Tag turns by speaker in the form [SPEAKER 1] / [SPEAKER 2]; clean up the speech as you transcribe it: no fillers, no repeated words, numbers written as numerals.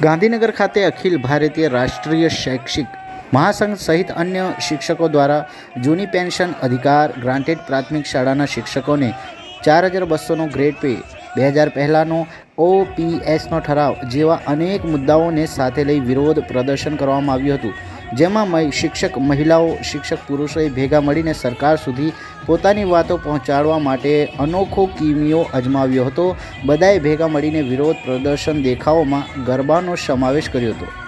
[SPEAKER 1] ગાંધીનગર ખાતે અખિલ ભારતીય રાષ્ટ્રીય શૈક્ષિક મહાસંઘ સહિત અન્ય શિક્ષકો દ્વારા જૂની પેન્શન અધિકાર ગ્રાન્ટેડ પ્રાથમિક શાળાના શિક્ષકોને 4200નો ગ્રેડ પે, 2000 પહેલાંનો OPSનો ઠરાવ જેવા અનેક મુદ્દાઓને સાથે લઈ વિરોધ પ્રદર્શન કરવામાં આવ્યું હતું, જેમાં શિક્ષક મહિલાઓ, શિક્ષક પુરુષોએ ભેગા મળીને સરકાર સુધી પોતાની વાતો પહોંચાડવા માટે અનોખો કિમિયો અજમાવ્યો હતો. બધાએ ભેગા મળીને વિરોધ પ્રદર્શન દેખાવોમાં ગરબાનો સમાવેશ કર્યો હતો.